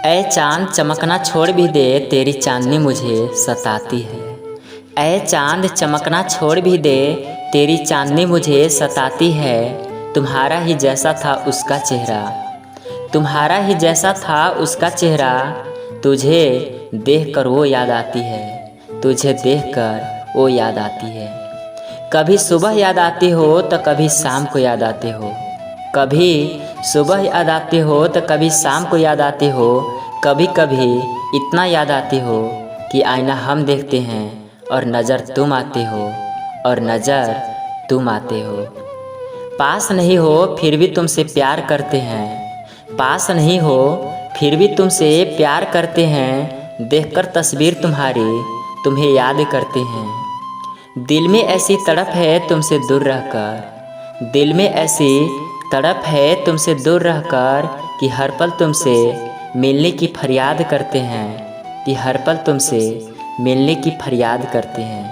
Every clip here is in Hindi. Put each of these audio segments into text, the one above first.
ऐ चांद चमकना छोड़ भी दे, तेरी चांदनी मुझे सताती है। ऐ चांद चमकना छोड़ भी दे, तेरी चांदनी मुझे सताती है। तुम्हारा ही जैसा था उसका चेहरा, तुम्हारा ही जैसा था उसका चेहरा। तुझे देखकर वो याद आती है, तुझे देखकर वो याद आती है। कभी सुबह याद आती हो तो कभी शाम को याद आते हो, कभी सुबह याद आते हो तो कभी शाम को याद आते हो। कभी कभी इतना याद आती हो कि आईना हम देखते हैं और नज़र तुम आते हो, और नज़र तुम आते हो। पास नहीं हो फिर भी तुमसे प्यार करते हैं, पास नहीं हो फिर भी तुमसे प्यार करते हैं। देखकर तस्वीर तुम्हारी तुम्हें याद करते हैं। दिल में ऐसी तड़प है तुमसे दूर रहकर, दिल में ऐसी तड़प है तुमसे दूर रहकर कि हर पल तुमसे मिलने की फरियाद करते हैं, कि हर पल तुमसे मिलने की फरियाद करते हैं।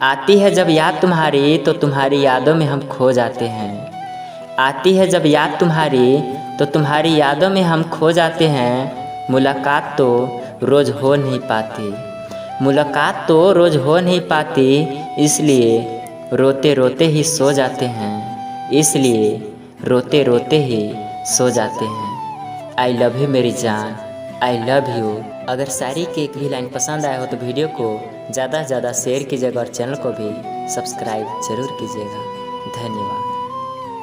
आती है जब याद तुम्हारी तो तुम्हारी यादों में हम खो जाते हैं। आती है जब याद तुम्हारी तो तुम्हारी यादों में हम खो जाते हैं। मुलाकात तो रोज़ हो नहीं पाती, मुलाकात तो रोज़ हो नहीं पाती, इसलिए रोते रोते ही सो जाते हैं, इसलिए रोते रोते ही सो जाते हैं। आई लव यू मेरी जान, आई लव यू। अगर शायरी की एक भी लाइन पसंद आया हो तो वीडियो को ज़्यादा से ज़्यादा शेयर कीजिएगा और चैनल को भी सब्सक्राइब जरूर कीजिएगा। धन्यवाद।